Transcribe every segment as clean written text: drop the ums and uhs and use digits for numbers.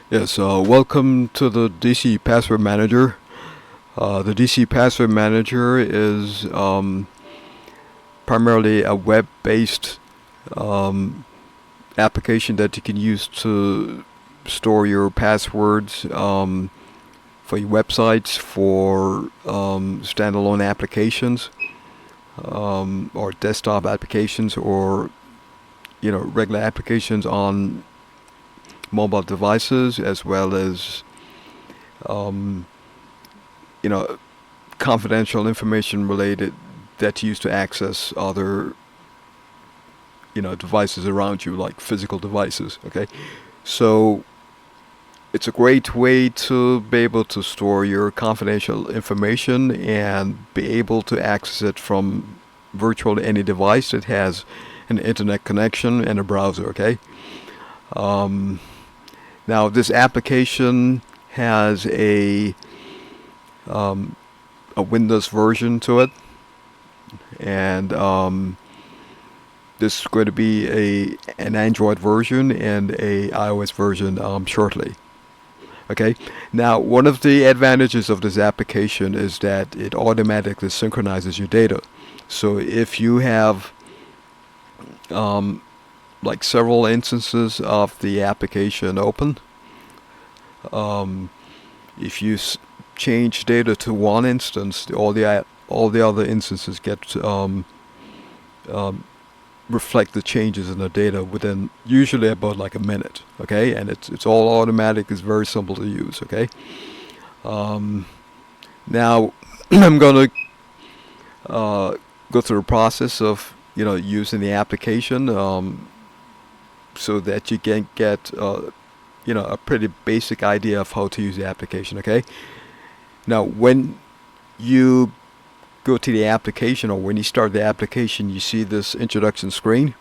Yes, welcome to the DC Password Manager. The DC Password Manager is primarily a web-based um, application that you can use to store your passwords for your websites, for standalone applications, or desktop applications, or regular applications on mobile devices, as well as um, you know confidential information related that's used to access other devices around you, like physical devices. Okay, so it's a great way to be able to store your confidential information and be able to access it from virtually any device that has an internet connection and a browser. Okay, um, now this application has um, a Windows version to it, and this is going to be an Android version and a iOS version shortly. Okay. Now, one of the advantages of this application is that it automatically synchronizes your data. So if you have um, like several instances of the application open, um, if you change data to one instance, all the other instances get um, reflect the changes in the data within usually about like a minute. Okay, and it's all automatic. It's very simple to use. Okay. Um, Now I'm gonna go through the process of using the application so that you can get a pretty basic idea of how to use the application. Okay. Now when you go to the application, or when you start the application, you see this introduction screen.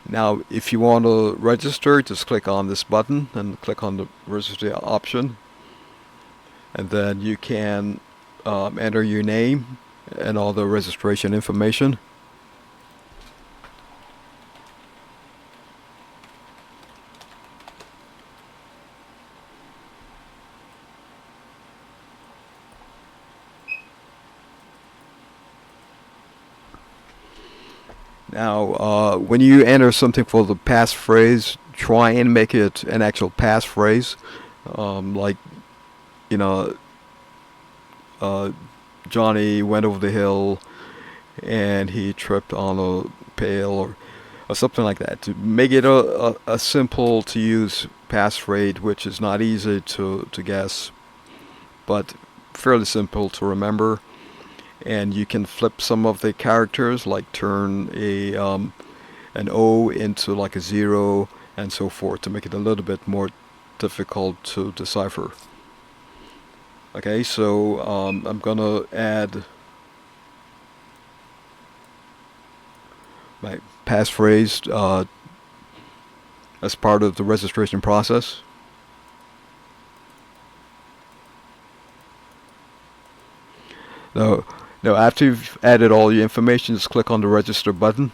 Now, if you want to register, just click on this button and click on the register option, and then you can enter your name and all the registration information. Now, when you enter something for the passphrase, try and make it an actual passphrase, like you know, uh, Johnny went over the hill and he tripped on a pail, or something like that, to make it a simple to use passphrase, which is not easy to guess, but fairly simple to remember. And you can flip some of the characters, like turn an O into like a zero and so forth, to make it a little bit more difficult to decipher. Okay, so I'm gonna add my passphrase as part of the registration process. Now, now after you've added all your information, just click on the register button.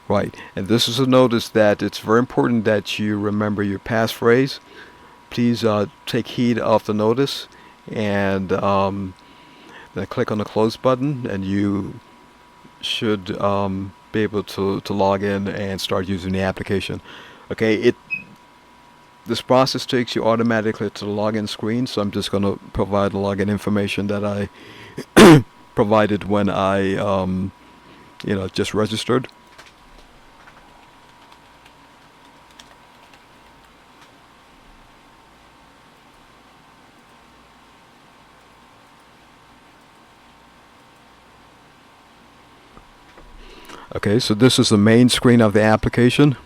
Right, and this is a notice that it's very important that you remember your passphrase. Please take heed of the notice, and then click on the close button, and you should be able to log in and start using the application. Okay, this process takes you automatically to the login screen, so I'm just going to provide the login information that I provided when I just registered. Okay, so this is the main screen of the application.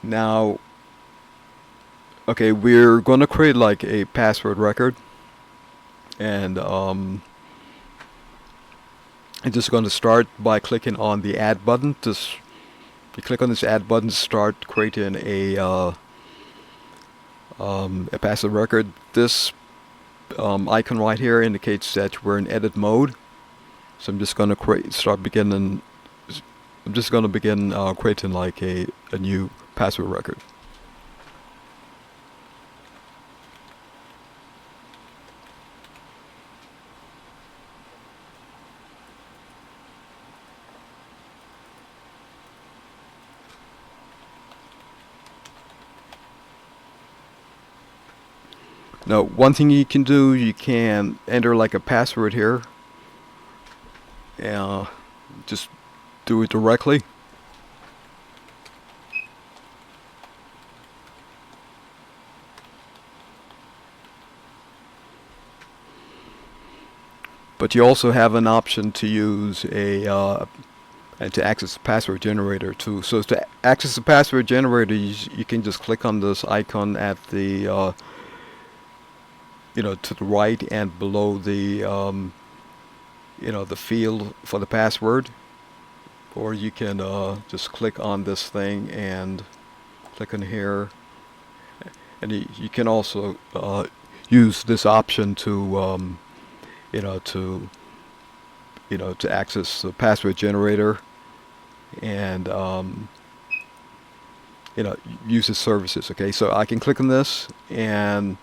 Now, okay, we're going to create like a password record, and I'm just going to start by clicking on the add button. Just you click on this add button to start creating a password record. This icon right here indicates that we're in edit mode. So I'm just going to start beginning I'm just going to begin creating like a new password record. Now, one thing you can do, you can enter like a password here. Uh, just do it directly. But you also have an option to use and to access the password generator too. So to access the password generator, you can just click on this icon at the to the right and below the the field for the password, or you can just click on this thing and click on here, and you can also use this option to to to access the password generator and use the services. Okay, so I can click on this, and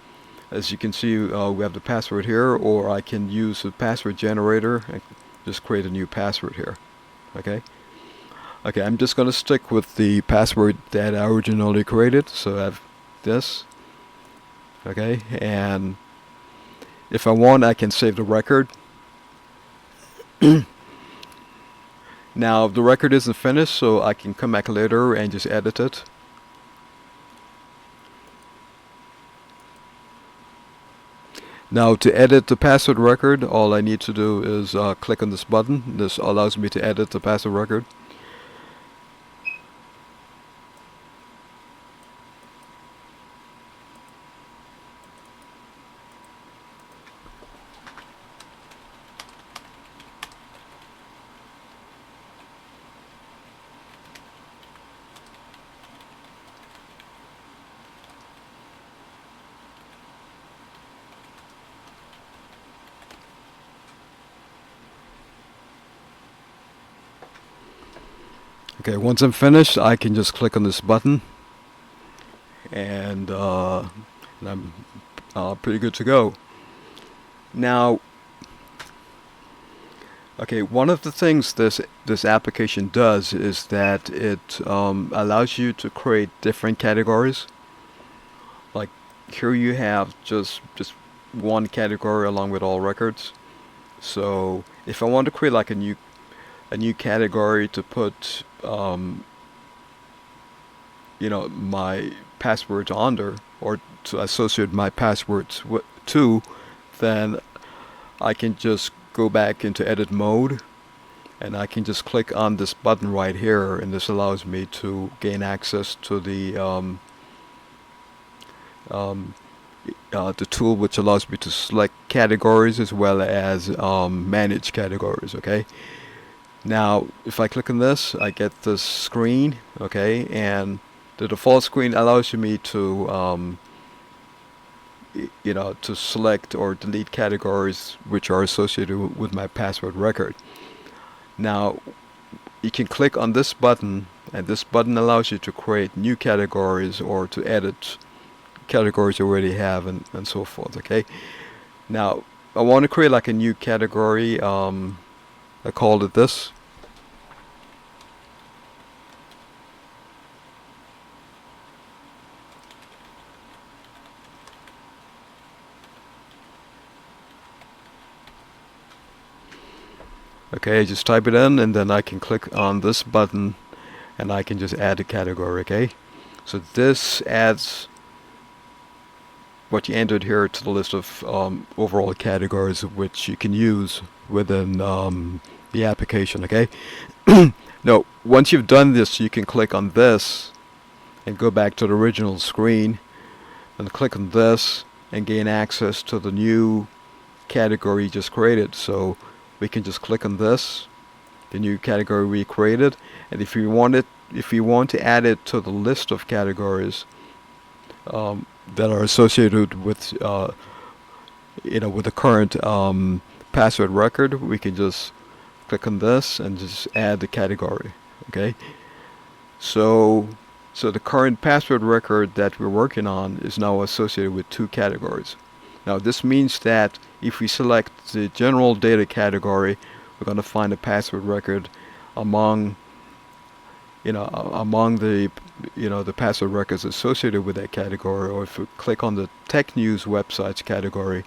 as you can see, we have the password here, or I can use the password generator and just create a new password here. Okay. Okay, I'm just going to stick with the password that I originally created. So I have this. Okay, and if I want, I can save the record. Now, the record isn't finished, so I can come back later and just edit it. Now, to edit the password record, all I need to do is click on this button. This allows me to edit the password record. Okay, once I'm finished, I can just click on this button, and I'm pretty good to go. Now, okay, one of the things this application does is that it allows you to create different categories. Like here, you have just one category along with all records. So if I want to create like a new category to put my passwords under, or to associate my passwords to, then I can just go back into edit mode, and I can just click on this button right here, and this allows me to gain access to um, the tool which allows me to select categories as well as manage categories. Okay. Now, if I click on this, I get this screen. Okay, and the default screen allows me to to select or delete categories which are associated with my password record. Now, you can click on this button, and this button allows you to create new categories or to edit categories you already have, and so forth. Okay. Now, I want to create like a new category. I called it this. Okay, just type it in, and then I can click on this button, and I can just add a category. Okay, so this adds what you entered here to the list of overall categories which you can use within the application. Okay. Now, once you've done this, you can click on this and go back to the original screen, and click on this and gain access to the new category you just created. So we can just click on this, the new category we created, and if you want to add it to the list of categories that are associated with with the current password record, we can just click on this and just add the category. Okay, so the current password record that we're working on is now associated with two categories. Now this means that if we select the general data category, we're going to find a password record among among the the password records associated with that category. Or if we click on the tech news websites category,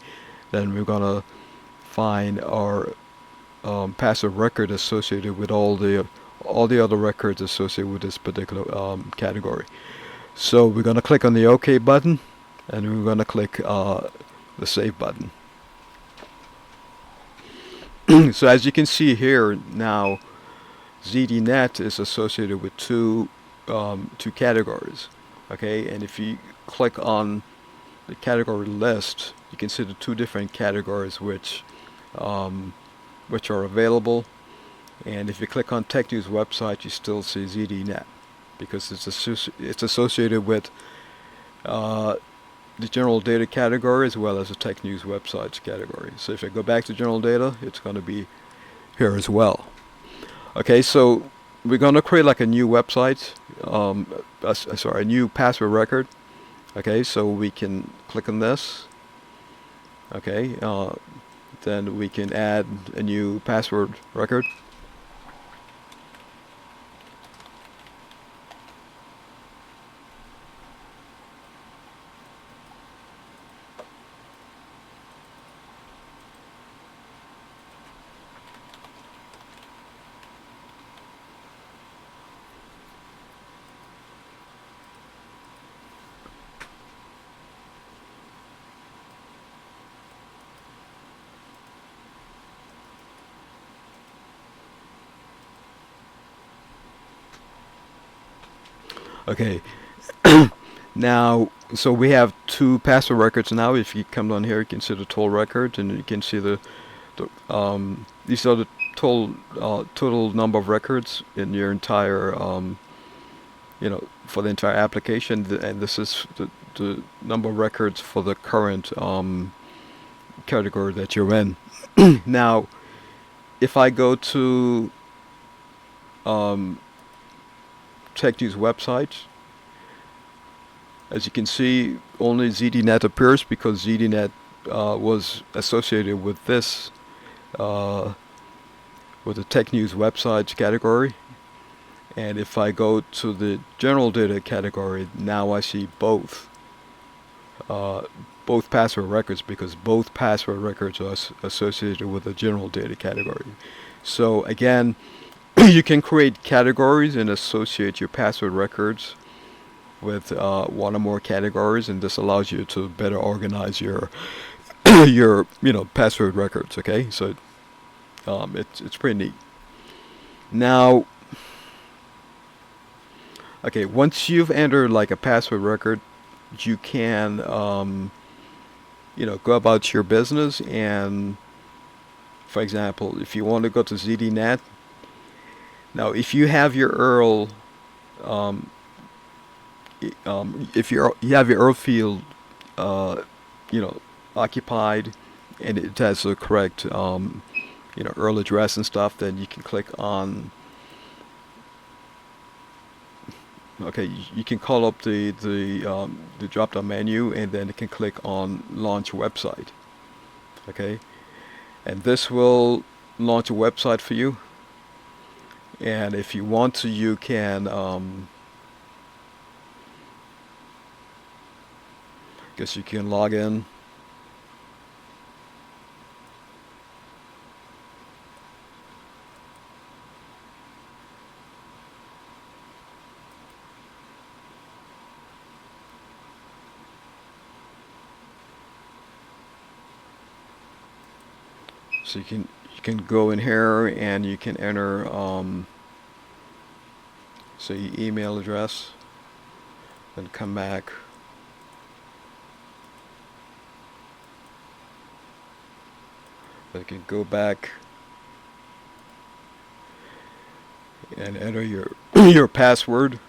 then we're going to find our password record associated with all the other records associated with this particular category. So we're going to click on the OK button, and we're going to click the Save button. So as you can see here now, ZDNet is associated with two categories. Okay, and if you click on the category list, you can see the two different categories um, which are available. And if you click on Tech News website, you still see ZDNet because it's associated with uh, the general data category as well as the Tech News websites category. So if I go back to general data, it's going to be here as well. Okay, so we're going to create like a new website, sorry, a new password record. Okay, so we can click on this. Okay, then we can add a new password record. Okay, now, so we have two password records now. If you come down here, you can see the total records, and you can see these are the total number of records in your entire for the entire application, and this is the number of records for the current category that you're in. Now, if I go to um, Tech News website, as you can see, only ZDNet appears because ZDNet was associated with this, uh, with the Tech News websites category. And if I go to the general data category, now I see uh, both password records because both password records are associated with the general data category. So again, you can create categories and associate your password records with one or more categories, and this allows you to better organize your your password records. Okay, so it's pretty neat. Now, okay, once you've entered like a password record, you can go about your business. And for example, if you want to go to ZDNet, now if you have your URL, um, if you have your URL field, uh, you know, occupied, and it has the correct URL address and stuff, then you can click on. Okay, you can call up the drop down menu, and then you can click on launch website. Okay, and this will launch a website for you. And if you want to, you can guess you can log in. So you can go in here and you can enter say your email address, then come back. Then you can go back and enter your your password.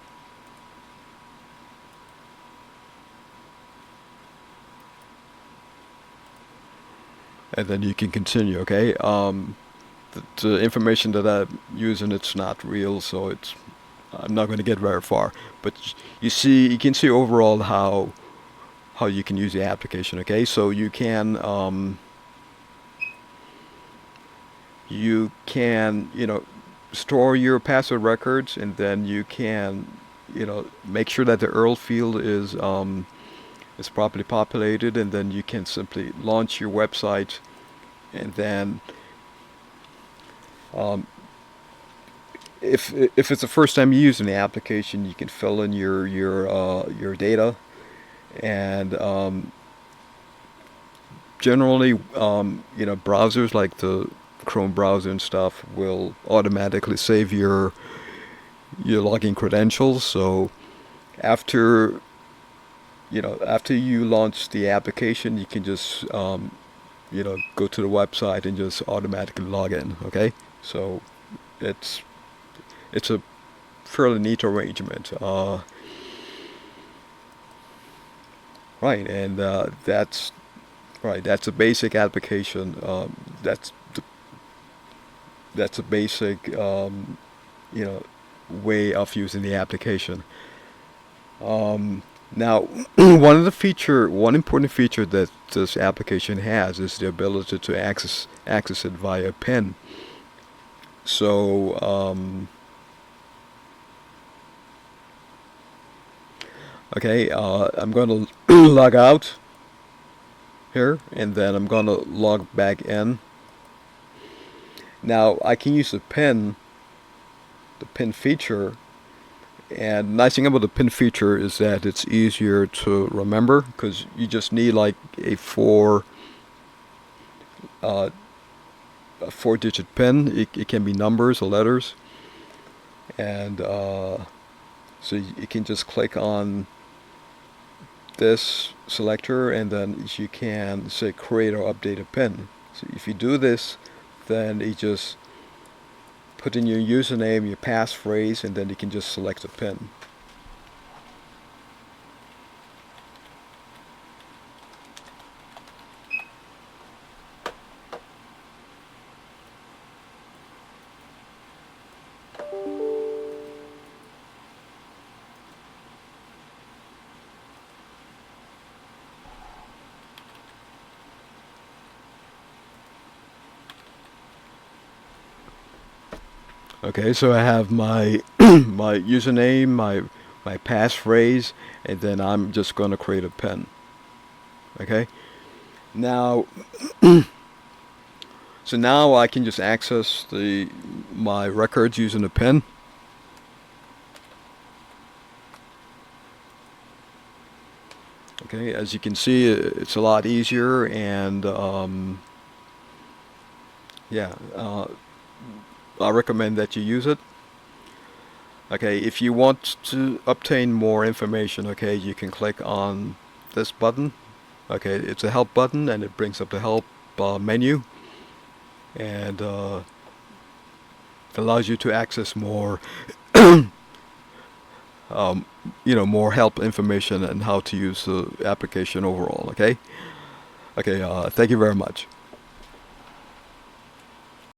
And then you can continue. Okay. the information that I'm using, it's not real, so I'm not going to get very far. But you can see overall how you can use the application. Okay, so you can store your password records, and then you can make sure that the URL field is properly populated, and then you can simply launch your website, and then um, if it's the first time you're using the application, you can fill in your data, and generally, browsers like the Chrome browser and stuff will automatically save your login credentials. So after after you launch the application, you can just go to the website and just automatically log in. Okay, so it's it's a fairly neat arrangement. Right, and that's right. That's a basic application. That's a basic you know way of using the application. Now, one important feature that this application has is the ability to access it via PIN. So, okay, I'm going to log out here, and then I'm going to log back in. Now, I can use the PIN feature. And the nice thing about the pin feature is that it's easier to remember, because you just need like uh, a 4-digit pin. It can be numbers or letters, and so you can just click on this selector, and then you can say create or update a pin. So if you do this, then you just put in your username, your passphrase, and then you can just select a pin. Okay, so I have my my username, my passphrase, and then I'm just going to create a pin. Okay, now so now I can just access the my records using a pin. Okay, as you can see, it's a lot easier, and yeah, I recommend that you use it. Okay, if you want to obtain more information, okay, you can click on this button. Okay, it's a help button, and it brings up the help menu, and allows you to access more um, more help information and how to use the application overall. Okay, thank you very much.